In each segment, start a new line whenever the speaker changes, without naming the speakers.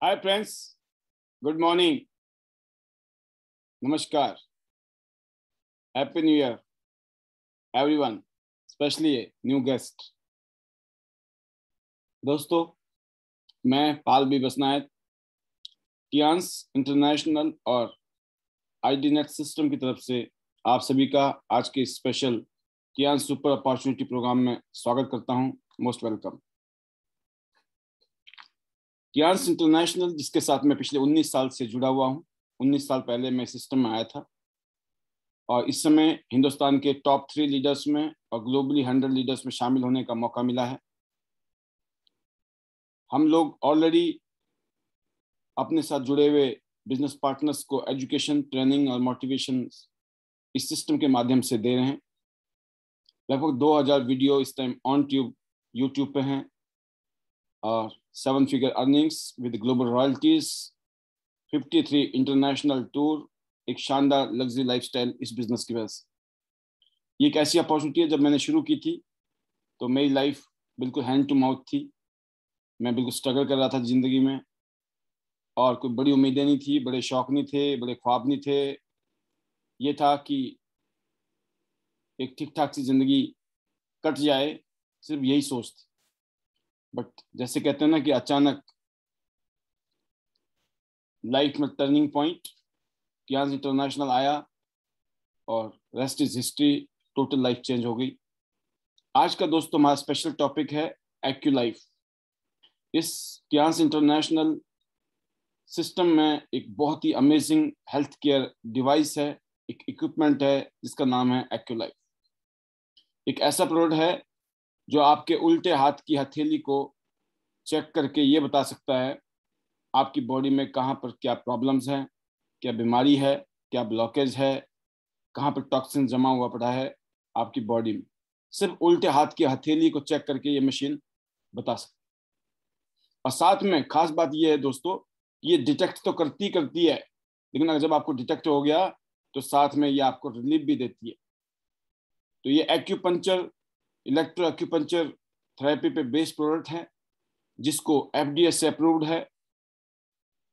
Hi friends, good morning, नमस्कार, happy new year everyone, specially new guest. दोस्तों, मैं पाल B बसनायत कियांस international और आईडीनेट system की तरफ से आप सभी का आज के स्पेशल कियांस सुपर अपॉर्चुनिटी प्रोग्राम में स्वागत करता हूं। Most welcome. कियांस इंटरनेशनल, जिसके साथ मैं पिछले 19 साल से जुड़ा हुआ हूं। 19 साल पहले मैं सिस्टम में आया था और इस समय हिंदुस्तान के टॉप 3 लीडर्स में और ग्लोबली 100 लीडर्स में शामिल होने का मौका मिला है। हम लोग ऑलरेडी अपने साथ जुड़े हुए बिजनेस पार्टनर्स को एजुकेशन, ट्रेनिंग और मोटिवेशन इस सिस्टम के माध्यम से दे रहे हैं। लगभग 2000 वीडियो इस टाइम ऑन यूट्यूब पे हैं और 7 figure earnings with global royalties, 53 international tour, एक शानदार लग्जरी लाइफस्टाइल इस बिजनेस की वजह से। ये एक ऐसी अपॉर्चुनिटी है, जब मैंने शुरू की थी तो मेरी लाइफ बिल्कुल हैंड टू माउथ थी। मैं बिल्कुल स्ट्रगल कर रहा था जिंदगी में और कोई बड़ी उम्मीदें नहीं थी, बड़े शौक नहीं थे, बड़े ख्वाब नहीं थे। ये था कि एक ठीक ठाक सी जिंदगी कट जाए, सिर्फ यही सोच थी। बट जैसे कहते हैं ना कि अचानक लाइफ में टर्निंग पॉइंट कियांस इंटरनेशनल आया और rest is history. Total life change हो गई। आज का दोस्तों हमारा स्पेशल टॉपिक है एक्यू लाइफ। इस कियांस इंटरनेशनल सिस्टम में एक बहुत ही अमेजिंग हेल्थ केयर डिवाइस है, एक इक्विपमेंट है जिसका नाम है एक्यू लाइफ। एक ऐसा प्रोडक्ट है जो आपके उल्टे हाथ की हथेली को चेक करके ये बता सकता है आपकी बॉडी में कहाँ पर क्या प्रॉब्लम्स हैं, क्या बीमारी है, क्या ब्लॉकेज है, कहाँ पर टॉक्सिन जमा हुआ पड़ा है आपकी बॉडी में। सिर्फ उल्टे हाथ की हथेली को चेक करके ये मशीन बता सकती है। और साथ में खास बात ये है दोस्तों, ये डिटेक्ट तो करती है, लेकिन अगर जब आपको डिटेक्ट हो गया तो साथ में ये आपको रिलीफ भी देती है। तो ये एक्यूपंक्चर, इलेक्ट्रो एक्यूपंक्चर थेरेपी पे बेस्ड प्रोडक्ट है, जिसको एफडीए से अप्रूव्ड है।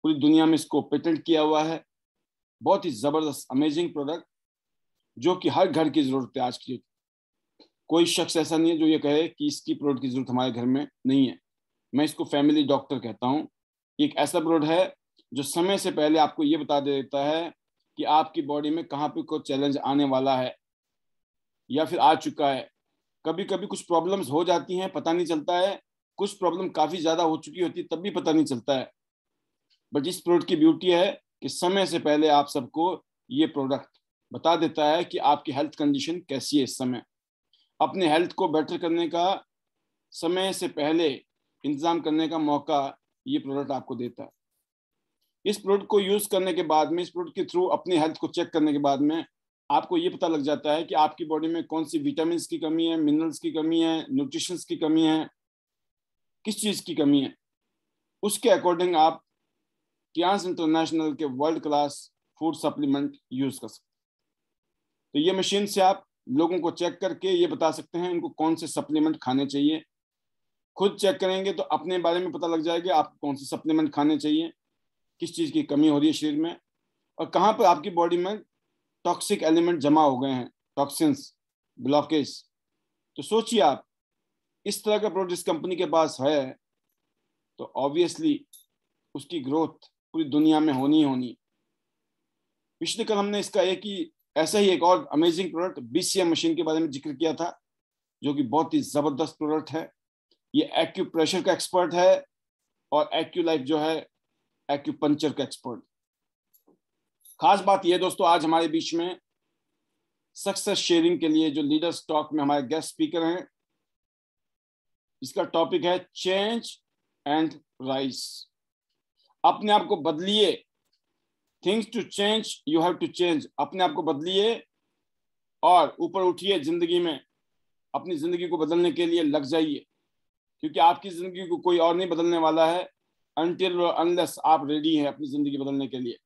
पूरी दुनिया में इसको पेटेंट किया हुआ है। बहुत ही जबरदस्त अमेजिंग प्रोडक्ट, जो कि हर घर की जरूरत है आज की। कोई शख्स ऐसा नहीं है जो ये कहे कि इसकी प्रोडक्ट की जरूरत हमारे घर में नहीं है। मैं इसको फैमिली डॉक्टर कहता हूँ। एक ऐसा प्रोडक्ट है जो समय से पहले आपको ये बता देता है कि आपकी बॉडी में कहाँ पे कोई चैलेंज आने वाला है या फिर आ चुका है। कभी कभी कुछ प्रॉब्लम्स हो जाती हैं, पता नहीं चलता है। कुछ प्रॉब्लम काफी ज्यादा हो चुकी होती है, तब भी पता नहीं चलता है। बट इस प्रोडक्ट की ब्यूटी है कि समय से पहले आप सबको ये प्रोडक्ट बता देता है कि आपकी हेल्थ कंडीशन कैसी है। इस समय अपने हेल्थ को बेटर करने का, समय से पहले इंतजाम करने का मौका ये प्रोडक्ट आपको देता है। इस प्रोडक्ट को यूज करने के बाद में, इस प्रोडक्ट के थ्रू अपनी हेल्थ को चेक करने के बाद में आपको ये पता लग जाता है कि आपकी बॉडी में कौन सी विटामिन की कमी है, मिनरल्स की कमी है, न्यूट्रिशन की कमी है, किस चीज की कमी है। उसके अकॉर्डिंग आप कियांस इंटरनेशनल के world class food supplement use कर सकते हैं। तो ये मशीन से आप लोगों को चेक करके ये बता सकते हैं इनको कौन से सप्लीमेंट खाने चाहिए। खुद चेक करेंगे तो अपने बारे में पता लग जाएगा आपको कौन से सप्लीमेंट खाने चाहिए, किस चीज की कमी हो रही है शरीर में, और कहाँ पर आपकी बॉडी में टॉक्सिक एलिमेंट जमा हो गए हैं, टॉक्सिन्स, ब्लॉकेज। तो सोचिए आप, इस तरह का प्रोडक्ट इस कंपनी के पास है तो ऑब्वियसली उसकी ग्रोथ पूरी दुनिया में होनी ही होनी। पिछले कल हमने इसका ऐसा ही एक और अमेजिंग प्रोडक्ट बीसीएम मशीन के बारे में जिक्र किया था, जो कि बहुत ही जबरदस्त प्रोडक्ट है। ये एक्यू प्रेशर का एक्सपर्ट है और एक्यू लाइफ जो है एक्यूपंक्चर का एक्सपर्ट। खास बात यह दोस्तों, आज हमारे बीच में सक्सेस शेयरिंग के लिए जो लीडर स्टॉक में हमारे गेस्ट स्पीकर हैं, इसका टॉपिक है चेंज एंड राइज। अपने आप को बदलिए। Things to change, you have to change. अपने आप को बदलिए और ऊपर उठिए जिंदगी में। अपनी जिंदगी को बदलने के लिए लग जाइए, क्योंकि आपकी जिंदगी को कोई और नहीं बदलने वाला है अनटिल अनलेस आप रेडी हैं अपनी जिंदगी बदलने के लिए।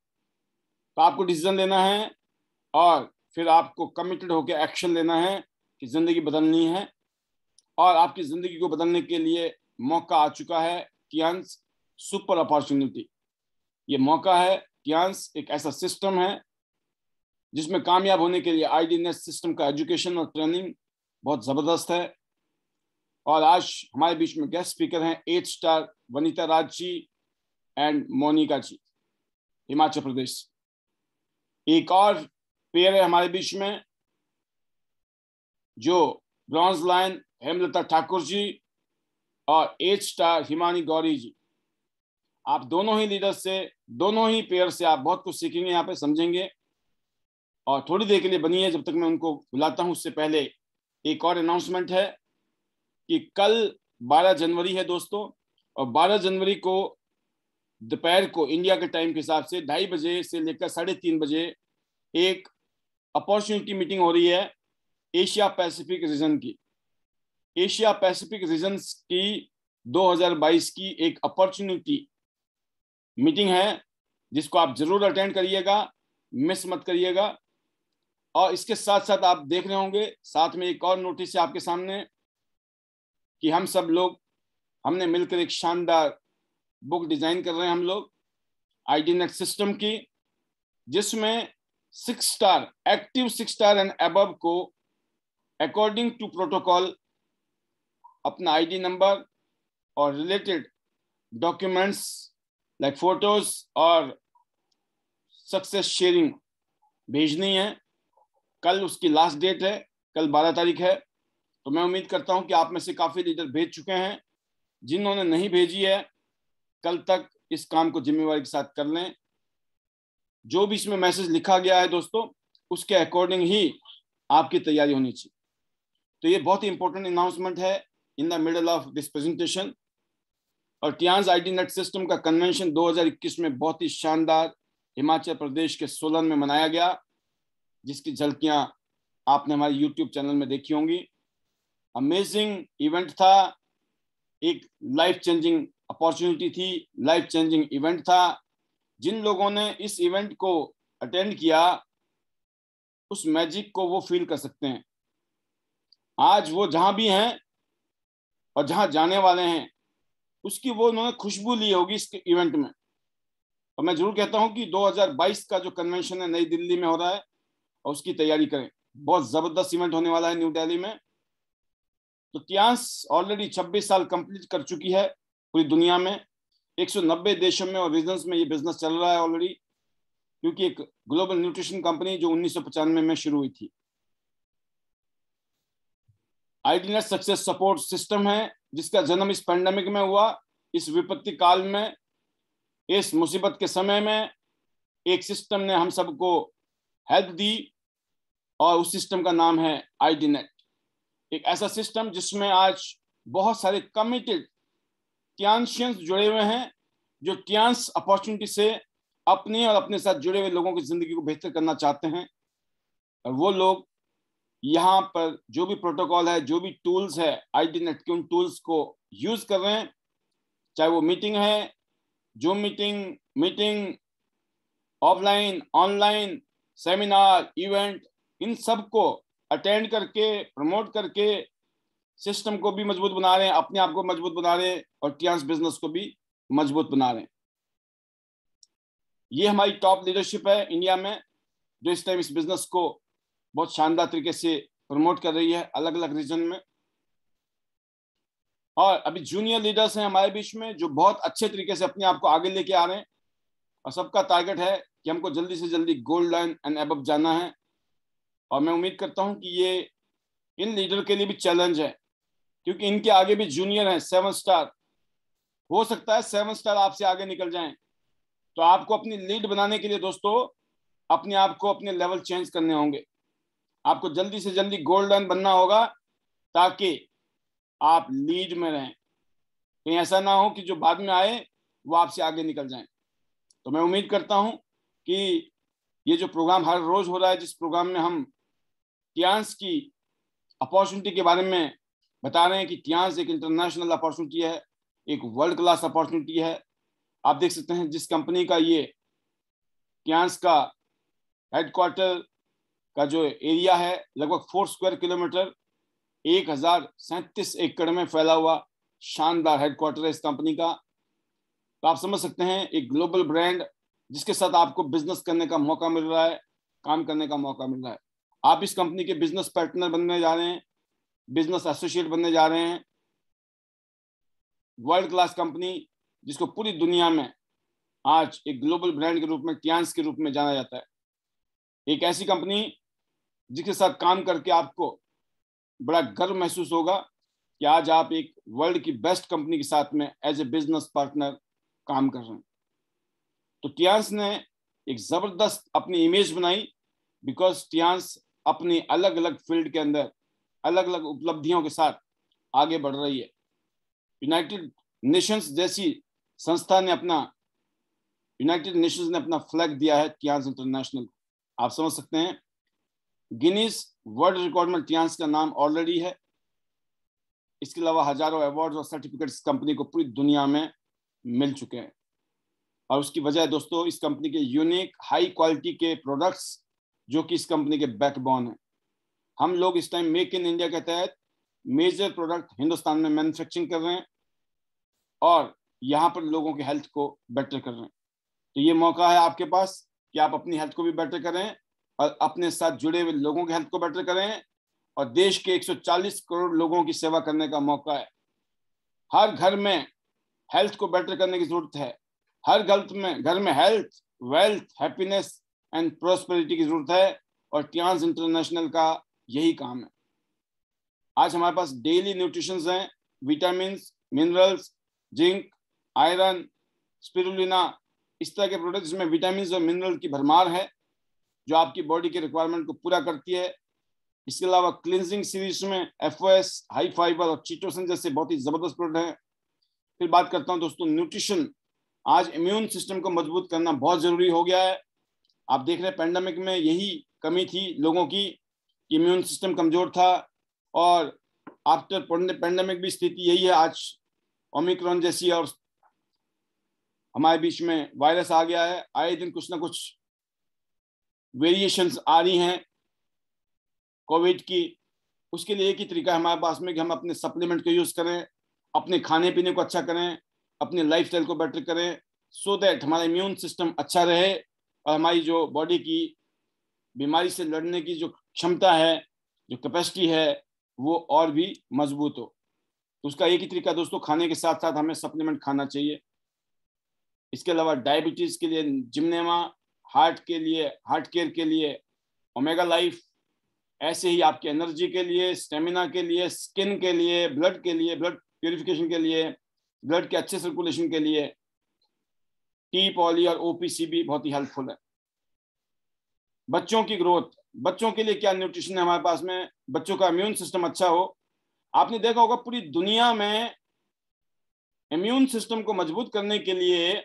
तो आपको डिसीजन लेना है और फिर आपको कमिटेड होकर एक्शन लेना है कि जिंदगी बदलनी है। और आपकी जिंदगी को बदलने के लिए मौका आ चुका है कियांस सुपर अपॉर्चुनिटी। ये मौका है। टियांस एक ऐसा सिस्टम है जिसमें कामयाब होने के लिए आईडीनेट सिस्टम का एजुकेशन और ट्रेनिंग बहुत जबरदस्त है। और आज हमारे बीच में गेस्ट स्पीकर हैं 8 स्टार वनीता राज जी एंड मोनिका जी, हिमाचल प्रदेश। एक और पेयर है हमारे बीच में जो ब्रॉन्ज लाइन हेमलता ठाकुर जी और 8 स्टार हिमानी गौरी जी। आप दोनों ही लीडर से, दोनों ही पेयर से आप बहुत कुछ सीखेंगे, यहाँ पे समझेंगे। और थोड़ी देर के लिए बनिए जब तक मैं उनको बुलाता हूँ। उससे पहले एक और अनाउंसमेंट है कि कल 12 जनवरी है दोस्तों, और 12 जनवरी को दोपहर को इंडिया के टाइम के हिसाब से 2:30 बजे से लेकर 3:30 बजे एक अपॉर्चुनिटी मीटिंग हो रही है एशिया पैसिफिक रीजन की। एशिया पैसिफिक रीजन की 2022 की एक अपॉर्चुनिटी मीटिंग है जिसको आप जरूर अटेंड करिएगा, मिस मत करिएगा। और इसके साथ साथ आप देख रहे होंगे साथ में एक और नोटिस है आपके सामने कि हम सब लोग हमने मिलकर एक शानदार बुक डिजाइन कर रहे हैं हम लोग आईडीनेट सिस्टम की, जिसमें 6 star, active 6 star and above को अकॉर्डिंग टू प्रोटोकॉल अपना आईडी नंबर और रिलेटेड डॉक्यूमेंट्स लाइक फोटोज और सक्सेस शेयरिंग भेजनी है। कल उसकी लास्ट डेट है, कल 12 तारीख है। तो मैं उम्मीद करता हूं कि आप में से काफी लीडर भेज चुके हैं। जिन्होंने नहीं भेजी है कल तक इस काम को जिम्मेवारी के साथ कर लें। जो भी इसमें मैसेज लिखा गया है दोस्तों उसके अकॉर्डिंग ही आपकी तैयारी होनी चाहिए। तो ये बहुत ही इंपॉर्टेंट अनाउंसमेंट है in the middle of this presentation. और टियांस आईडीनेट सिस्टम का कन्वेंशन 2021 में बहुत ही शानदार हिमाचल प्रदेश के सोलन में मनाया गया, जिसकी झलकियां आपने हमारे यूट्यूब चैनल में देखी होंगी। अमेजिंग इवेंट था, एक लाइफ चेंजिंग अपॉर्चुनिटी थी, लाइफ चेंजिंग इवेंट था। जिन लोगों ने इस इवेंट को अटेंड किया उस मैजिक को वो फील कर सकते हैं। आज वो जहां भी हैं और जहां जाने वाले हैं उसकी वो उन्होंने खुशबू ली होगी इस इवेंट में। और मैं जरूर कहता हूं कि 2022 का जो कन्वेंशन है नई दिल्ली में हो रहा है और उसकी तैयारी करें। बहुत जबरदस्त इवेंट होने वाला है न्यू दिल्ली में। तो टियांस ऑलरेडी 26 साल कंप्लीट कर चुकी है पूरी दुनिया में। 190 देशों में और रीजन्स में ये बिजनेस चल रहा है ऑलरेडी, क्योंकि एक ग्लोबल न्यूट्रिशन कंपनी जो 1995 में शुरू हुई थी। आईडीनेट सक्सेस सपोर्ट सिस्टम है जिसका जन्म इस पैंडेमिक में हुआ, इस विपत्ति काल में, इस मुसीबत के समय में एक सिस्टम ने हम सबको हेल्प दी और उस सिस्टम का नाम है आईडीनेट। एक ऐसा सिस्टम जिसमें आज बहुत सारे कमिटेड टियांशियंस जुड़े हुए हैं जो टियांस अपॉर्चुनिटी से अपने और अपने साथ जुड़े हुए लोगों की जिंदगी को बेहतर करना चाहते हैं। और वो लोग यहाँ पर जो भी प्रोटोकॉल है, जो भी टूल्स है आईडीनेट के, उन टूल्स को यूज कर रहे हैं। चाहे वो मीटिंग है, Zoom meeting offline, online, seminar, event, इन सब को अटेंड करके, प्रमोट करके सिस्टम को भी मजबूत बना रहे हैं, अपने आप को मजबूत बना रहे हैं और टियांस बिजनेस को भी मजबूत बना रहे हैं। ये हमारी टॉप लीडरशिप है इंडिया में जो इस टाइम इस बिजनेस को बहुत शानदार तरीके से प्रमोट कर रही है अलग अलग रीजन में। और अभी जूनियर लीडर्स हैं हमारे बीच में जो बहुत अच्छे तरीके से अपने आप को आगे लेके आ रहे हैं और सबका टारगेट है कि हमको जल्दी से जल्दी गोल्ड लाइन एंड अबव जाना है। और मैं उम्मीद करता हूं कि ये इन लीडर के लिए भी चैलेंज है, क्योंकि इनके आगे भी जूनियर हैं 7 स्टार। हो सकता है 7 स्टार आपसे आगे निकल जाएं। तो आपको अपनी लीड बनाने के लिए दोस्तों अपने आप को, अपने लेवल चेंज करने होंगे। आपको जल्दी से जल्दी गोल्ड लाइन बनना होगा ताकि आप लीड में रहें। कहीं ऐसा ना हो कि जो बाद में आए वो आपसे आगे निकल जाएं। तो मैं उम्मीद करता हूं कि ये जो प्रोग्राम हर रोज हो रहा है, जिस प्रोग्राम में हम टियांस की अपॉर्चुनिटी के बारे में बता रहे हैं कि टियांस एक इंटरनेशनल अपॉर्चुनिटी है, एक वर्ल्ड क्लास अपॉर्चुनिटी है। आप देख सकते हैं जिस कंपनी का ये टियांस का हेडक्वार्टर का जो एरिया है लगभग 4 स्क्वायर किलोमीटर, 1037 एकड़ में फैला हुआ शानदार हेडक्वार्टर है इस कंपनी का। तो आप समझ सकते हैं एक ग्लोबल ब्रांड जिसके साथ आपको बिजनेस करने का मौका मिल रहा है, काम करने का मौका मिल रहा है। आप इस कंपनी के बिजनेस पार्टनर बनने जा रहे हैं, बिजनेस एसोसिएट बनने जा रहे हैं। वर्ल्ड क्लास कंपनी जिसको पूरी दुनिया में आज एक ग्लोबल ब्रांड के रूप में, टियांस के रूप में जाना जाता है। एक ऐसी कंपनी जिसके साथ काम करके आपको बड़ा गर्व महसूस होगा कि आज आप एक वर्ल्ड की बेस्ट कंपनी के साथ में एज ए बिजनेस पार्टनर काम कर रहे हैं। तो टियांस ने एक जबरदस्त अपनी इमेज बनाई, बिकॉज टियांस अपनी अलग अलग फील्ड के अंदर अलग अलग उपलब्धियों के साथ आगे बढ़ रही है। यूनाइटेड नेशंस जैसी संस्था ने यूनाइटेड नेशंस ने अपना फ्लैग दिया है टियांस इंटरनेशनल। आप समझ सकते हैं गिनीज वर्ल्ड रिकॉर्ड में टियांस का नाम ऑलरेडी है। इसके अलावा हजारों अवार्ड्स और सर्टिफिकेट्स कंपनी को पूरी दुनिया में मिल चुके हैं। और उसकी वजह है दोस्तों इस कंपनी के यूनिक हाई क्वालिटी के प्रोडक्ट्स जो कि इस कंपनी के बैकबोन है। हम लोग इस टाइम मेक इन इंडिया के तहत मेजर प्रोडक्ट हिंदुस्तान में मैन्युफैक्चरिंग कर रहे हैं और यहाँ पर लोगों के हेल्थ को बेटर कर रहे हैं। तो ये मौका है आपके पास कि आप अपनी हेल्थ को भी बेटर करें और अपने साथ जुड़े हुए लोगों की हेल्थ को बेटर करें, और देश के 140 करोड़ लोगों की सेवा करने का मौका है। हर घर में हेल्थ को बेटर करने की जरूरत है। हर घर में health, wealth, happiness and prosperity की जरूरत है, और टियांस इंटरनेशनल का यही काम है। आज हमारे पास डेली न्यूट्रिशंस हैं, vitamin, minerals, zinc, iron, spirulina, इस तरह के प्रोडक्ट जिसमें विटामिन और मिनरल की भरमार है जो आपकी बॉडी के रिक्वायरमेंट को पूरा करती है। इसके अलावा क्लिनजिंग सीरीज में FOS, हाई फाइबर और चीटोसन जैसे बहुत ही जबरदस्त प्रोडक्ट हैं। फिर बात करता हूं दोस्तों न्यूट्रिशन। आज इम्यून सिस्टम को मजबूत करना बहुत जरूरी हो गया है। आप देख रहे हैं पेंडेमिक में यही कमी थी लोगों की, इम्यून सिस्टम कमजोर था, और आफ्टर पेंडेमिक भी स्थिति यही है। आज ओमिक्रॉन जैसी और हमारे बीच में वायरस आ गया है, आए दिन कुछ ना कुछ वेरिएशंस आ रही हैं कोविड की। उसके लिए एक ही तरीका है हमारे पास में कि हम अपने सप्लीमेंट को यूज करें, अपने खाने पीने को अच्छा करें, अपने लाइफस्टाइल को बेटर करें, सो दैट हमारा इम्यून सिस्टम अच्छा रहे और हमारी जो बॉडी की बीमारी से लड़ने की जो क्षमता है, जो कैपेसिटी है, वो और भी मजबूत हो। तो उसका एक ही तरीका दोस्तों, खाने के साथ साथ हमें सप्लीमेंट खाना चाहिए। इसके अलावा डायबिटीज के लिए जिमनेमा, हार्ट केयर के लिए ओमेगा लाइफ, ऐसे ही आपकी एनर्जी के लिए, स्टेमिना के लिए, स्किन के लिए, ब्लड प्यूरिफिकेशन के लिए, ब्लड के अच्छे सर्कुलेशन के लिए टी पॉली और OPC भी बहुत ही हेल्पफुल है। बच्चों की ग्रोथ, बच्चों के लिए क्या न्यूट्रिशन है हमारे पास में, बच्चों का इम्यून सिस्टम अच्छा हो। आपने देखा होगा पूरी दुनिया में इम्यून सिस्टम को मजबूत करने के लिए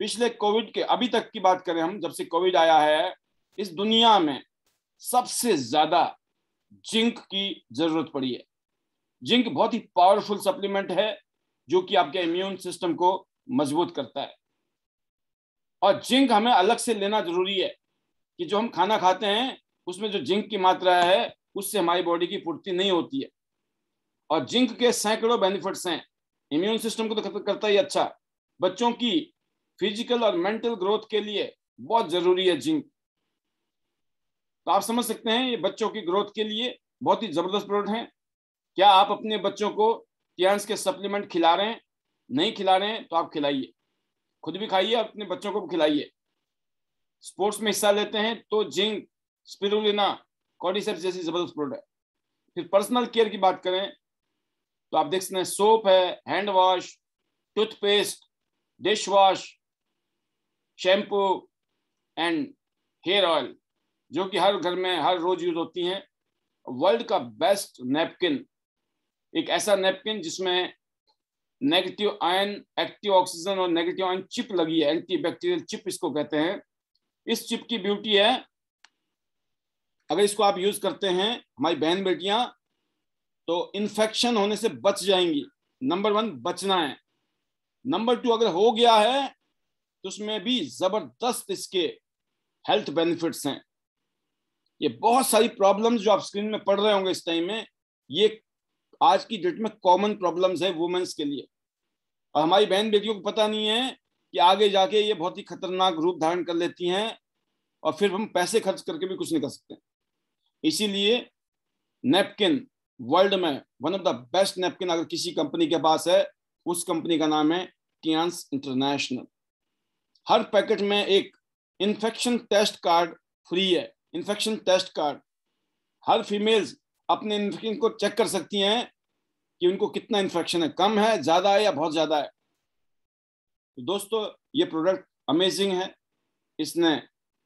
पिछले कोविड के अभी तक की बात करें हम, जब से कोविड आया है, इस दुनिया में सबसे ज्यादा जिंक की जरूरत पड़ी है। जिंक बहुत ही पावरफुल सप्लीमेंट है जो कि आपके इम्यून सिस्टम को मजबूत करता है। और जिंक हमें अलग से लेना जरूरी है कि जो हम खाना खाते हैं उसमें जो जिंक की मात्रा है उससे हमारी बॉडी की पूर्ति नहीं होती है। और जिंक के सैकड़ों बेनिफिट्स हैं। इम्यून सिस्टम को तो करता ही अच्छा, बच्चों की फिजिकल और मेंटल ग्रोथ के लिए बहुत जरूरी है जिंक। तो आप समझ सकते हैं ये बच्चों की ग्रोथ के लिए बहुत ही जबरदस्त प्रोडक्ट है। क्या आप अपने बच्चों को टियांस के सप्लीमेंट खिला रहे हैं? नहीं खिला रहे हैं तो आप खिलाइए, खुद भी खाइए, अपने बच्चों को भी खिलाइए। स्पोर्ट्स में हिस्सा लेते हैं तो जिंक, स्पिरुलिना, कॉर्डिसेप्स जैसी जबरदस्त प्रोडक्ट है। फिर पर्सनल केयर की बात करें तो आप देख सकते हैं सोप है, hand wash, toothpaste, dish wash, shampoo and hair oil जो कि हर घर में हर रोज यूज होती हैं। वर्ल्ड का बेस्ट नैपकिन, एक ऐसा नैपकिन जिसमें नेगेटिव आयन, एक्टिव ऑक्सीजन और नेगेटिव आयन चिप लगी है, एंटीबैक्टीरियल चिप इसको कहते हैं। इस चिप की ब्यूटी है, अगर इसको आप यूज करते हैं हमारी बहन बेटियां, तो इन्फेक्शन होने से बच जाएंगी। नंबर 1 बचना है। नंबर 2 अगर हो गया है तो उसमें भी जबरदस्त इसके हेल्थ बेनिफिट्स हैं। ये बहुत सारी प्रॉब्लम्स जो आप स्क्रीन में पढ़ रहे होंगे इस टाइम में, ये आज की डेट में कॉमन प्रॉब्लम्स है वुमेन्स के लिए। और हमारी बहन बेटियों को पता नहीं है कि आगे जाके ये बहुत ही खतरनाक रूप धारण कर लेती हैं और फिर हम पैसे खर्च करके भी कुछ नहीं कर सकते। इसीलिए नैपकिन वर्ल्ड में one of the best napkin अगर किसी कंपनी के पास है, उस कंपनी का नाम है टियान्स इंटरनेशनल। हर पैकेट में एक इन्फेक्शन टेस्ट कार्ड फ्री है। इन्फेक्शन टेस्ट कार्ड, हर फीमेल्स अपने इन्फेक्शन को चेक कर सकती हैं कि उनको कितना इन्फेक्शन है, कम है, ज्यादा है या बहुत ज्यादा है। तो दोस्तों ये प्रोडक्ट अमेजिंग है। इसने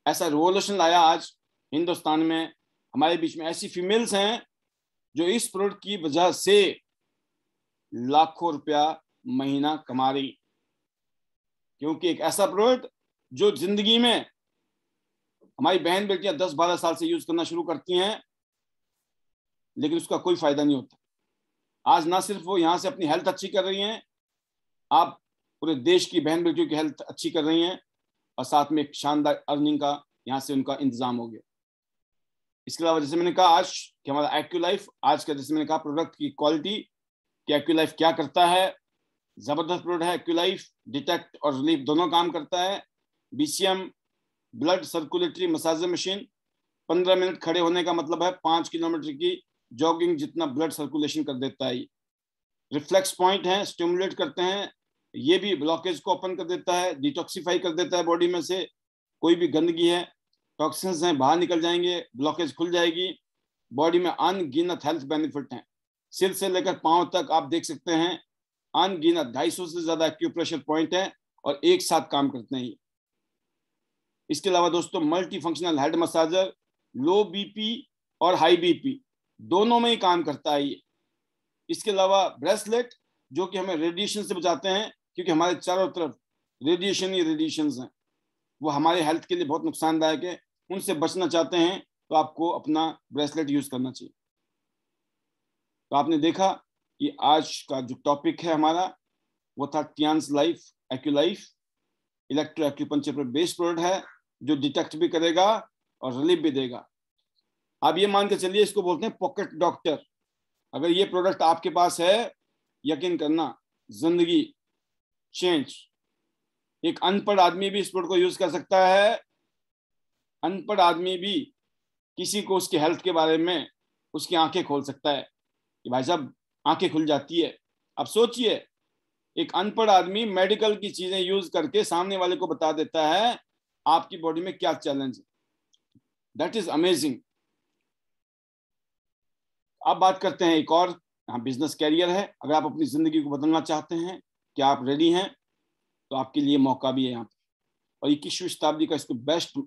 ऐसा रिवॉल्यूशन लाया आज हिंदुस्तान में। हमारे बीच में ऐसी फीमेल्स हैं जो इस प्रोडक्ट की वजह से लाखों रुपया महीना कमा रही, क्योंकि एक ऐसा प्रोडक्ट जो जिंदगी में हमारी बहन बेटियां 10-12 साल से यूज करना शुरू करती हैं, लेकिन उसका कोई फायदा नहीं होता। आज ना सिर्फ वो यहां से अपनी हेल्थ अच्छी कर रही हैं, आप पूरे देश की बहन बेटियों की हेल्थ अच्छी कर रही हैं, और साथ में एक शानदार अर्निंग का यहां से उनका इंतजाम हो गया। इसके अलावा जैसे मैंने कहा आज कि हमारा एक्यूलाइफ, आज का जैसे मैंने कहा प्रोडक्ट की क्वालिटी कि एक्यूलाइफ क्या करता है, जबरदस्त प्रोडक्ट है एक्यूलाइफ। डिटेक्ट और रिलीफ दोनों काम करता है। BCM blood circulatory massage machine, 15 minute खड़े होने का मतलब है 5 किलोमीटर की जॉगिंग जितना ब्लड सर्कुलेशन कर देता है। रिफ्लेक्स पॉइंट है, स्टिमुलेट करते हैं, ये भी ब्लॉकेज को ओपन कर देता है, डिटॉक्सिफाई कर देता है बॉडी में से कोई भी गंदगी है, टॉक्सिन्स हैं बाहर निकल जाएंगे, ब्लॉकेज खुल जाएगी। बॉडी में अनगिनत हेल्थ बेनिफिट हैं, सिर से लेकर पांव तक आप देख सकते हैं, अनगिनत 250 से ज्यादा एक्यूप्रेशर पॉइंट है और एक साथ काम करते हैं। इसके अलावा दोस्तों मल्टी फंक्शनल हेड मसाजर, लो बीपी और हाई बीपी दोनों में ही काम करता है ये। इसके अलावा ब्रेसलेट जो कि हमें रेडिएशन से बचाते हैं, क्योंकि हमारे चारों तरफ रेडिएशन ही रेडिएशन हैं, वो हमारे हेल्थ के लिए बहुत नुकसानदायक है। उनसे बचना चाहते हैं तो आपको अपना ब्रेसलेट यूज करना चाहिए। तो आपने देखा कि आज का जो टॉपिक है हमारा वो था टियान्स लाइफ एक्यूलाइफ, इलेक्ट्रो एक्यूपंक्चर पर बेस्ड प्रोडक्ट है जो डिटेक्ट भी करेगा और रिलीफ भी देगा। आप ये मान के चलिए, इसको बोलते हैं पॉकेट डॉक्टर। अगर ये प्रोडक्ट आपके पास है, यकीन करना जिंदगी चेंज। एक अनपढ़ आदमी भी इस प्रोडक्ट को यूज कर सकता है। अनपढ़ आदमी भी किसी को उसके हेल्थ के बारे में उसकी आंखें खोल सकता है कि भाई साहब आंखें खुल जाती है। अब सोचिए, एक अनपढ़ आदमी मेडिकल की चीजें यूज करके सामने वाले को बता देता है आपकी बॉडी में क्या चैलेंज है। That is amazing. अब बात करते हैं एक और, यहाँ बिजनेस कैरियर है। अगर आप अपनी जिंदगी को बदलना चाहते हैं, क्या आप रेडी हैं, तो आपके लिए मौका भी है यहाँ पे। और 21वीं शताब्दी का इसको बेस्ट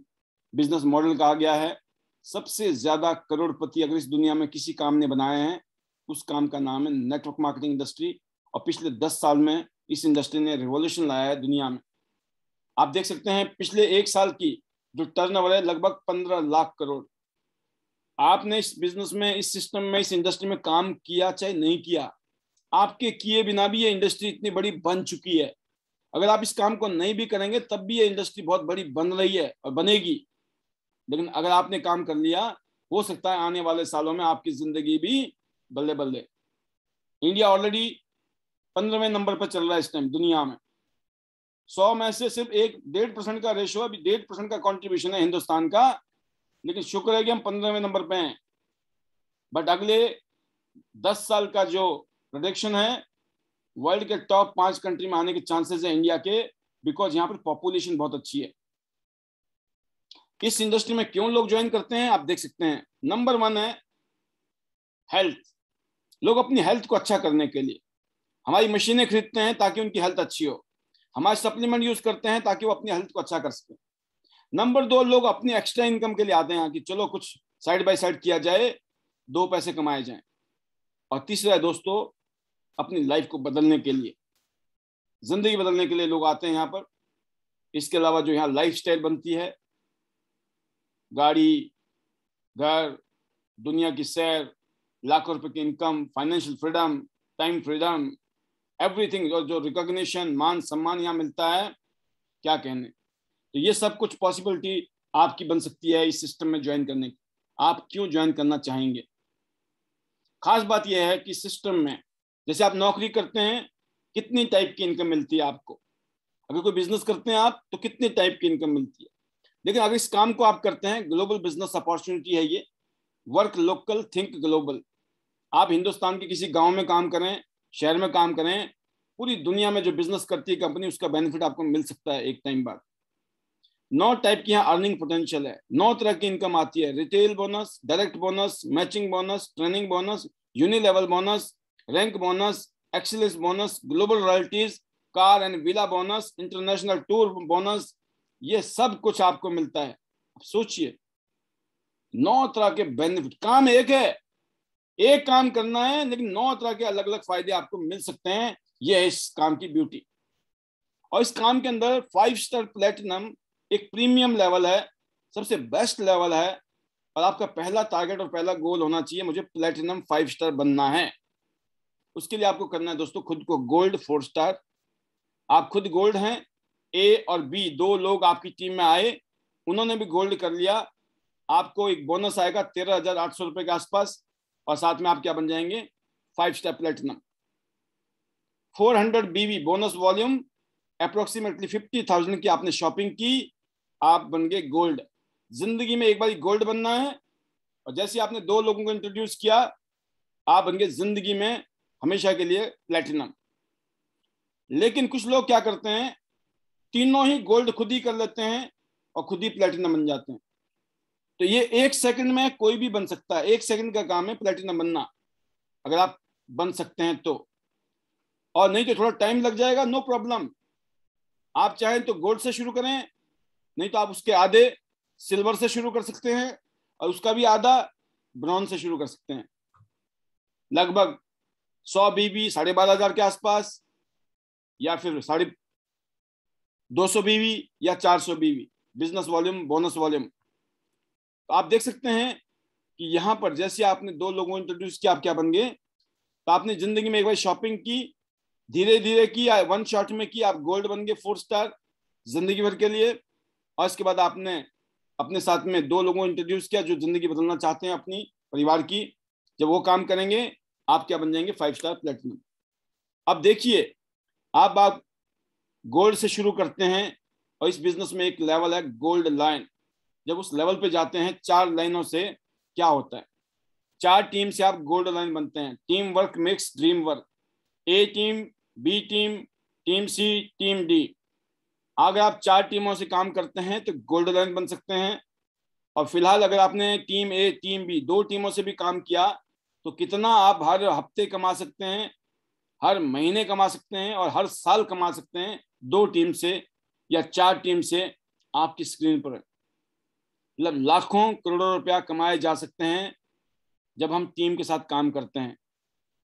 बिजनेस मॉडल कहा गया है। सबसे ज्यादा करोड़पति अगर इस दुनिया में किसी काम ने बनाए हैं, उस काम का नाम है नेटवर्क मार्केटिंग इंडस्ट्री। और पिछले 10 साल में इस इंडस्ट्री ने रिवॉल्यूशन लाया है दुनिया में। आप देख सकते हैं पिछले 1 साल की जो टर्नओवर है लगभग 15 लाख करोड़। आपने इस बिजनेस में, इस सिस्टम में, इस इंडस्ट्री में काम किया चाहे नहीं किया, आपके किए बिना भी ये इंडस्ट्री इतनी बड़ी बन चुकी है। अगर आप इस काम को नहीं भी करेंगे तब भी ये इंडस्ट्री बहुत बड़ी बन रही है और बनेगी। लेकिन अगर आपने काम कर लिया, हो सकता है आने वाले सालों में आपकी जिंदगी भी बल्ले बल्ले। इंडिया ऑलरेडी 15वें नंबर पर चल रहा है इस टाइम दुनिया में। 100 में से सिर्फ 1-1.5% का रेशो है, 1.5% का कॉन्ट्रीब्यूशन है हिंदुस्तान का, लेकिन शुक्र है कि हम 15वें नंबर पे हैं। बट अगले 10 साल का जो प्रोडिक्शन है, वर्ल्ड के टॉप 5 कंट्री में आने के चांसेस है इंडिया के, बिकॉज यहाँ पर पॉपुलेशन बहुत अच्छी है। इस इंडस्ट्री में क्यों लोग ज्वाइन करते हैं, आप देख सकते हैं। नंबर 1 है हेल्थ। लोग अपनी हेल्थ को अच्छा करने के लिए हमारी मशीनें खरीदते हैं ताकि उनकी हेल्थ अच्छी हो, हमारे सप्लीमेंट यूज करते हैं ताकि वो अपनी हेल्थ को अच्छा कर सके। नंबर 2, लोग अपनी एक्स्ट्रा इनकम के लिए आते हैं कि चलो कुछ साइड बाय साइड किया जाए, 2 पैसे कमाए जाएं। और तीसरा है दोस्तों, अपनी लाइफ को बदलने के लिए, जिंदगी बदलने के लिए लोग आते हैं यहाँ पर। इसके अलावा जो यहाँ लाइफस्टाइल बनती है, गाड़ी, घर, दुनिया की सैर, लाखों रुपए की income, financial freedom, time freedom, everything, जो रिकॉग्निशन, मान सम्मान यहाँ मिलता है, क्या कहने। तो ये सब कुछ पॉसिबिलिटी आपकी बन सकती है इस सिस्टम में ज्वाइन करने की। आप क्यों ज्वाइन करना चाहेंगे? खास बात यह है कि सिस्टम में जैसे आप नौकरी करते हैं, कितनी टाइप की इनकम मिलती है आपको। अगर कोई बिजनेस करते हैं आप तो कितनी टाइप की इनकम मिलती है। लेकिन अगर इस काम को आप करते हैं, ग्लोबल बिजनेस अपॉर्चुनिटी है ये। Work local, think global. आप हिंदुस्तान के किसी गांव में काम करें, शहर में काम करें, पूरी दुनिया में जो बिजनेस करती है कंपनी, उसका बेनिफिट आपको मिल सकता है एक टाइम बाद। 9 टाइप की यहाँ अर्निंग पोटेंशियल है, 9 तरह की इनकम आती है। Retail bonus, direct bonus, matching bonus, training bonus, unilevel bonus, rank bonus, excellence bonus, global royalties, car and villa bonus, international tour bonus, ये सब कुछ आपको मिलता है। सोचिए, 9 तरह के बेनिफिट। काम एक है, एक काम करना है, लेकिन 9 तरह के अलग अलग फायदे आपको मिल सकते हैं। ये है इस काम की ब्यूटी। और इस काम के अंदर 5 स्टार प्लेटिनम एक प्रीमियम लेवल है, सबसे बेस्ट लेवल है। और आपका पहला टारगेट और पहला गोल होना चाहिए, मुझे प्लेटिनम 5 स्टार बनना है। उसके लिए आपको करना है दोस्तों, खुद को गोल्ड 4 स्टार। आप खुद गोल्ड हैं, ए और बी 2 लोग आपकी टीम में आए, उन्होंने भी गोल्ड कर लिया, आपको एक बोनस आएगा 13,800 रुपए के आसपास। और साथ में आप क्या बन जाएंगे, 5 स्टार प्लेटिनम। 400 बीवी बोनस वॉल्यूम, अप्रोक्सीमेटली 50,000 की आपने शॉपिंग की, आप बन गए गोल्ड। जिंदगी में एक बार गोल्ड बनना है, और जैसे आपने 2 लोगों को इंट्रोड्यूस किया, आप बन गए जिंदगी में हमेशा के लिए प्लेटिनम। लेकिन कुछ लोग क्या करते हैं, तीनों ही गोल्ड खुद ही कर लेते हैं और खुद ही प्लेटिनम बन जाते हैं। तो ये 1 सेकंड में कोई भी बन सकता है, 1 सेकंड का काम है प्लेटिनम बनना, अगर आप बन सकते हैं तो। और नहीं तो थोड़ा टाइम लग जाएगा, नो प्रॉब्लम। आप चाहें तो गोल्ड से शुरू करें, नहीं तो आप उसके आधे सिल्वर से शुरू कर सकते हैं, और उसका भी आधा ब्रॉन्ज से शुरू कर सकते हैं। लगभग 100 बीबी 12,500 के आसपास, या फिर 250 बीबी या 400 बीबी बिजनेस वॉल्यूम, बोनस वॉल्यूम। तो आप देख सकते हैं कि यहां पर जैसे आपने 2 लोगों को इंट्रोड्यूस किया, आप क्या बन गए। तो आपने जिंदगी में एक बार शॉपिंग की, धीरे धीरे की, 1 शॉट में की, आप गोल्ड बन गए 4 स्टार जिंदगी भर के लिए। और इसके बाद आपने अपने साथ में 2 लोगों को इंट्रोड्यूस किया जो जिंदगी बदलना चाहते हैं अपनी परिवार की। जब वो काम करेंगे, आप क्या बन जाएंगे, 5 स्टार प्लेटिनम। अब देखिए, आप गोल्ड से शुरू करते हैं, और इस बिजनेस में एक लेवल है गोल्ड लाइन। जब उस लेवल पे जाते हैं, 4 लाइनों से क्या होता है, 4 टीम से आप गोल्ड लाइन बनते हैं। Team work makes dream work. A team, B team, team C, team D. अगर आप 4 टीमों से काम करते हैं तो गोल्ड लाइन बन सकते हैं। और फिलहाल अगर आपने टीम ए, टीम बी 2 टीमों से भी काम किया, तो कितना आप हर हफ्ते कमा सकते हैं, हर महीने कमा सकते हैं, और हर साल कमा सकते हैं 2 टीम से या 4 टीम से। आपकी स्क्रीन पर मतलब लाखों करोड़ों रुपया कमाए जा सकते हैं जब हम टीम के साथ काम करते हैं।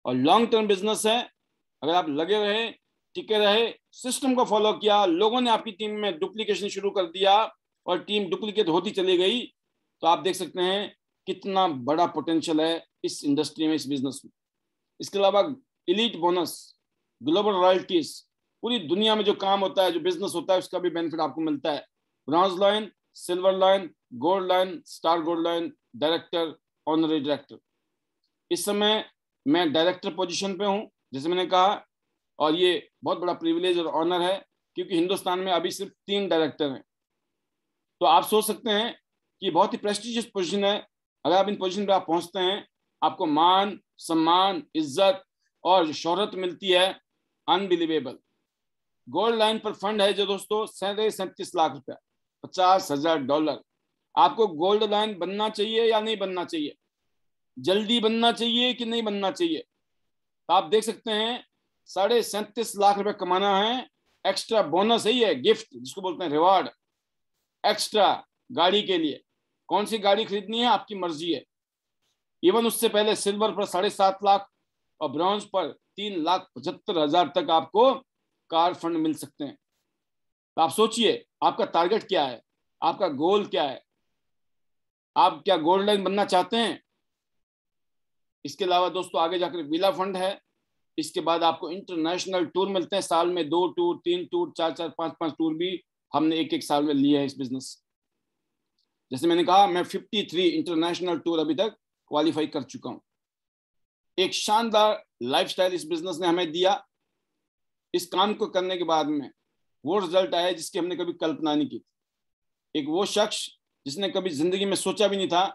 और लॉन्ग टर्म बिजनेस है, अगर आप लगे रहे, टिके रहे, सिस्टम को फॉलो किया, लोगों ने आपकी टीम में डुप्लीकेशन शुरू कर दिया और टीम डुप्लीकेट होती चली गई, तो आप देख सकते हैं कितना बड़ा पोटेंशियल है इस इंडस्ट्री में, इस बिजनेस में। इसके अलावा एलीट बोनस, ग्लोबल रॉयल्टीज, पूरी दुनिया में जो काम होता है, जो बिजनेस होता है, उसका भी बेनिफिट आपको मिलता है। Bronze line, silver line, gold line, star gold line, director, honorary director. इस समय मैं डायरेक्टर पोजीशन पे हूं, जैसे मैंने कहा, और ये बहुत बड़ा प्रिविलेज और ऑनर है, क्योंकि हिंदुस्तान में अभी सिर्फ 3 डायरेक्टर हैं। तो आप सोच सकते हैं कि बहुत ही प्रेस्टिजियस पोजीशन है। अगर आप इन पोजीशन पे आप पहुंचते हैं, आपको मान, सम्मान, इज्जत और शोहरत मिलती है, अनबिलीवेबल। गोल्ड लाइन पर फंड है जो दोस्तों 37 लाख रुपया, $50,000। आपको गोल्ड लाइन बनना चाहिए या नहीं बनना चाहिए, जल्दी बनना चाहिए कि नहीं बनना चाहिए। तो आप देख सकते हैं 37.5 लाख रुपए कमाना है, एक्स्ट्रा बोनस है, ये गिफ्ट जिसको बोलते हैं रिवार्ड, एक्स्ट्रा गाड़ी के लिए। कौन सी गाड़ी खरीदनी है आपकी मर्जी है। इवन उससे पहले सिल्वर पर 7.5 लाख और ब्रॉन्ज पर 3,75,000 तक आपको कार फंड मिल सकते हैं। तो आप सोचिए, आपका टारगेट क्या है, आपका गोल क्या है, आप क्या गोल्ड लाइन बनना चाहते हैं। इसके अलावा दोस्तों आगे जाकर विला फंड है। इसके बाद आपको इंटरनेशनल टूर मिलते हैं, साल में 2 टूर, 3 टूर, 4-4, 5-5 टूर भी हमने एक साल में लिए है इस बिजनेस। जैसे मैंने कहा, मैं 53 इंटरनेशनल टूर अभी तक क्वालिफाई कर चुका हूं। एक शानदार लाइफस्टाइल इस बिजनेस ने हमें दिया। इस काम को करने के बाद में वो रिजल्ट आया जिसकी हमने कभी कल्पना नहीं की थी। एक वो शख्स जिसने कभी जिंदगी में सोचा भी नहीं था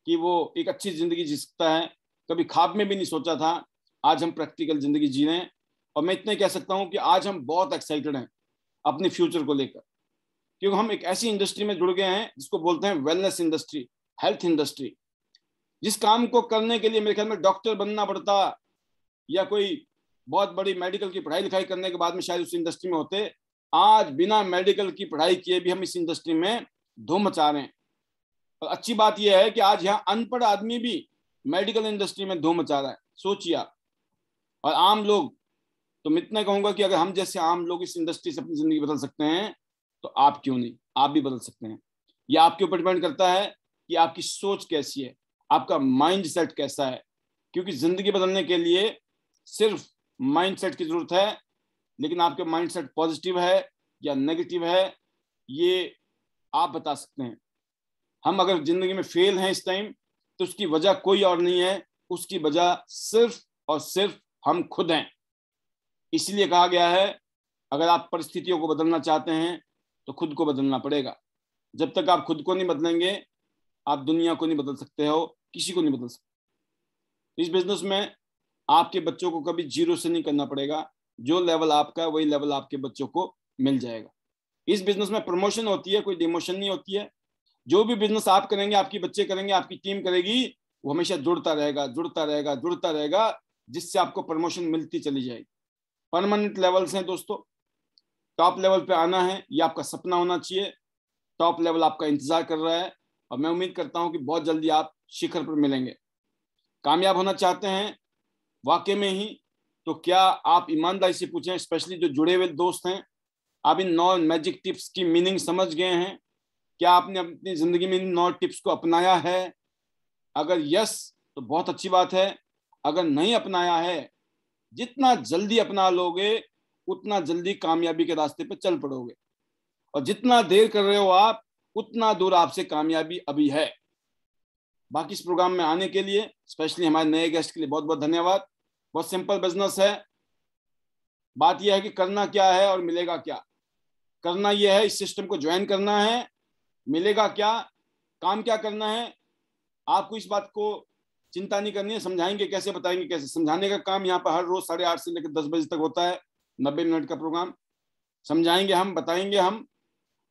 कि वो एक अच्छी जिंदगी जी सकता है, कभी ख्वाब में भी नहीं सोचा था, आज हम प्रैक्टिकल जिंदगी जी रहे हैं। और मैं इतना कह सकता हूं कि आज हम बहुत एक्साइटेड हैं अपने फ्यूचर को लेकर, क्योंकि हम एक ऐसी इंडस्ट्री में जुड़ गए हैं जिसको बोलते हैं वेलनेस इंडस्ट्री, हेल्थ इंडस्ट्री। जिस काम को करने के लिए मेरे ख्याल में डॉक्टर बनना पड़ता या कोई बहुत बड़ी मेडिकल की पढ़ाई लिखाई करने के बाद में शायद उस इंडस्ट्री में होते, आज बिना मेडिकल की पढ़ाई किए भी हम इस इंडस्ट्री में धूम मचा रहे हैं। और अच्छी बात यह है कि आज यहाँ अनपढ़ आदमी भी मेडिकल इंडस्ट्री में धूम मचा रहा है, सोचिए आप। और आम लोग, तो मैं इतना कहूंगा कि अगर हम जैसे आम लोग इस इंडस्ट्री से अपनी जिंदगी बदल सकते हैं तो आप क्यों नहीं, आप भी बदल सकते हैं। यह आपके ऊपर डिपेंड करता है कि आपकी सोच कैसी है, आपका माइंड सेट कैसा है। क्योंकि जिंदगी बदलने के लिए सिर्फ माइंड सेट की जरूरत है, लेकिन आपका माइंड सेट पॉजिटिव है या नेगेटिव है ये आप बता सकते हैं। हम अगर जिंदगी में फेल हैं इस टाइम तो उसकी वजह कोई और नहीं है, उसकी वजह सिर्फ और सिर्फ हम खुद हैं। इसलिए कहा गया है अगर आप परिस्थितियों को बदलना चाहते हैं तो खुद को बदलना पड़ेगा। जब तक आप खुद को नहीं बदलेंगे आप दुनिया को नहीं बदल सकते हो, किसी को नहीं बदल सकते। इस बिजनेस में आपके बच्चों को कभी जीरो से नहीं करना पड़ेगा, जो लेवल आपका है वही लेवल आपके बच्चों को मिल जाएगा। इस बिजनेस में प्रमोशन होती है, कोई डिमोशन नहीं होती है। जो भी बिजनेस आप करेंगे, आपके बच्चे करेंगे, आपकी टीम करेगी, वो हमेशा जुड़ता रहेगा, जुड़ता रहेगा, जुड़ता रहेगा, जिससे आपको प्रमोशन मिलती चली जाएगी। परमानेंट लेवल्स हैं दोस्तों, टॉप लेवल पे आना है ये आपका सपना होना चाहिए। टॉप लेवल आपका इंतजार कर रहा है और मैं उम्मीद करता हूं कि बहुत जल्दी आप शिखर पर मिलेंगे। कामयाब होना चाहते हैं वाकई में ही, तो क्या आप ईमानदारी से पूछें, स्पेशली जो जुड़े हुए दोस्त हैं, आप इन 9 मैजिक टिप्स की मीनिंग समझ गए हैं? क्या आपने अपनी जिंदगी में इन 9 टिप्स को अपनाया है? अगर यस तो बहुत अच्छी बात है, अगर नहीं अपनाया है, जितना जल्दी अपना लोगे उतना जल्दी कामयाबी के रास्ते पे चल पड़ोगे। और जितना देर कर रहे हो आप उतना दूर आपसे कामयाबी अभी है। बाकी इस प्रोग्राम में आने के लिए, स्पेशली हमारे नए गेस्ट के लिए बहुत बहुत धन्यवाद। बहुत सिंपल बिजनेस है, बात यह है कि करना क्या है और मिलेगा क्या। करना यह है, इस सिस्टम को ज्वाइन करना है। मिलेगा क्या, काम क्या करना है, आपको इस बात को चिंता नहीं करनी है। समझाएंगे कैसे, बताएंगे कैसे। समझाने का काम यहाँ पर हर रोज 8:30 से लेकर 10 बजे तक होता है, 90 मिनट का प्रोग्राम। समझाएंगे हम, बताएंगे हम।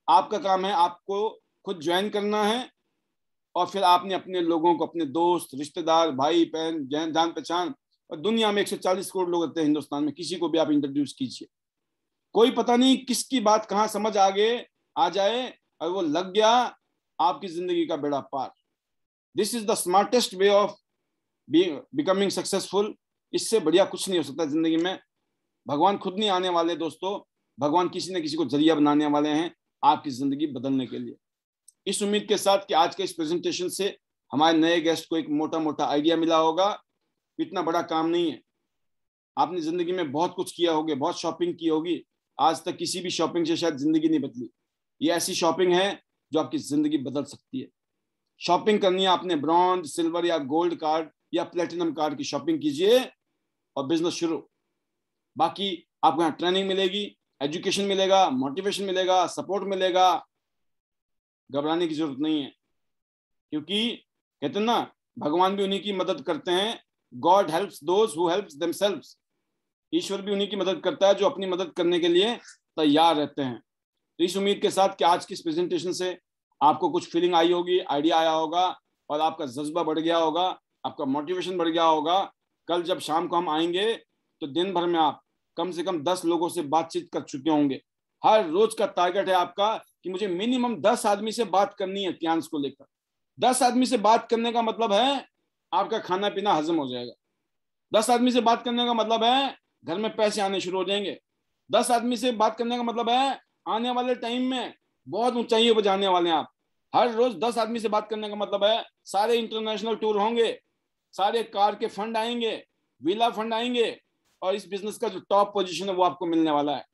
आपका काम है आपको खुद ज्वाइन करना है और फिर आपने अपने लोगों को, अपने दोस्त, रिश्तेदार, भाई बहन, जान पहचान, और दुनिया में 140 करोड़ लोग रहते हैं हिंदुस्तान में, किसी को भी आप इंट्रोड्यूस कीजिए। कोई पता नहीं किसकी बात कहाँ समझ आगे आ जाए और वो लग गया, आपकी जिंदगी का बेड़ा पार। This is the smartest way of becoming successful. इससे बढ़िया कुछ नहीं हो सकता जिंदगी में। भगवान खुद नहीं आने वाले दोस्तों, भगवान किसी न किसी को जरिया बनाने वाले हैं आपकी जिंदगी बदलने के लिए। इस उम्मीद के साथ कि आज के इस प्रेजेंटेशन से हमारे नए गेस्ट को एक मोटा मोटा आइडिया मिला होगा। इतना बड़ा काम नहीं है, आपने जिंदगी में बहुत कुछ किया होगा, बहुत शॉपिंग की होगी, आज तक किसी भी शॉपिंग से शायद जिंदगी नहीं बदली। ये ऐसी शॉपिंग है जो आपकी जिंदगी बदल सकती है। शॉपिंग करनी है, आपने ब्रॉन्ज, सिल्वर या गोल्ड कार्ड या प्लेटिनम कार्ड की शॉपिंग कीजिए और बिजनेस शुरू। बाकी आपको यहाँ ट्रेनिंग मिलेगी, एजुकेशन मिलेगा, मोटिवेशन मिलेगा, सपोर्ट मिलेगा। घबराने की जरूरत नहीं है, क्योंकि कहते हैं ना, भगवान भी उन्हीं की मदद करते हैं। God helps those who helps themselves. ईश्वर भी उन्हीं की मदद करता है जो अपनी मदद करने के लिए तैयार रहते हैं। तो इस उम्मीद के साथ कि आज की इस प्रेजेंटेशन से आपको कुछ फीलिंग आई होगी, आइडिया आया होगा और आपका जज्बा बढ़ गया होगा, आपका मोटिवेशन बढ़ गया होगा। कल जब शाम को हम आएंगे तो दिन भर में आप कम से कम 10 लोगों से बातचीत कर चुके होंगे। हर रोज का टारगेट है आपका कि मुझे मिनिमम 10 आदमी से बात करनी है क्लाइंट्स को लेकर। 10 आदमी से बात करने का मतलब है आपका खाना पीना हजम हो जाएगा। 10 आदमी से बात करने का मतलब है घर में पैसे आने शुरू हो जाएंगे। 10 आदमी से बात करने का मतलब है आने वाले टाइम में बहुत ऊंचाइयों पर जाने वाले हैं आप। हर रोज 10 आदमी से बात करने का मतलब है सारे इंटरनेशनल टूर होंगे, सारे कार के फंड आएंगे, विला फंड आएंगे, और इस बिजनेस का जो टॉप पोजीशन है वो आपको मिलने वाला है।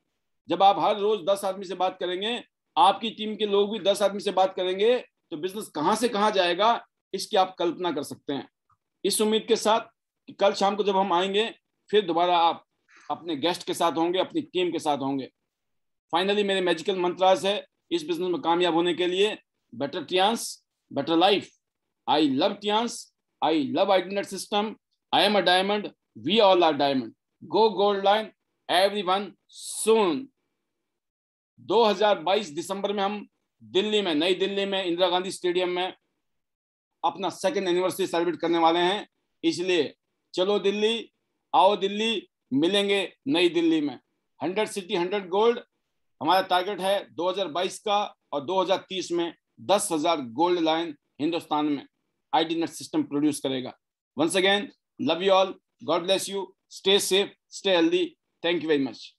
जब आप हर रोज 10 आदमी से बात करेंगे, आपकी टीम के लोग भी 10 आदमी से बात करेंगे, तो बिजनेस कहां से कहां जाएगा इसकी आप कल्पना कर सकते हैं। इस उम्मीद के साथ कि कल शाम को जब हम आएंगे फिर दोबारा आप अपने गेस्ट के साथ होंगे, अपनी टीम के साथ होंगे। फाइनली मेरे मैजिकल मंत्रास है इस बिजनेस में कामयाब होने के लिए, better Tiens, better life. I love Tiens, I love IDnet system, I am a diamond, we all are diamond, go gold line everyone soon. 2022 दिसंबर में हम दिल्ली में, नई दिल्ली में इंदिरा गांधी स्टेडियम में अपना सेकंड एनिवर्सरी सेलिब्रेट करने वाले हैं। इसलिए चलो दिल्ली, आओ दिल्ली, मिलेंगे नई दिल्ली में। 100 सिटी 100 गोल्ड हमारा टारगेट है 2022 का, और 2030 में 10,000 गोल्ड लाइन हिंदुस्तान में आईडीनेट सिस्टम प्रोड्यूस करेगा। Once again, love you all, God bless you, stay safe, stay healthy, thank you very much.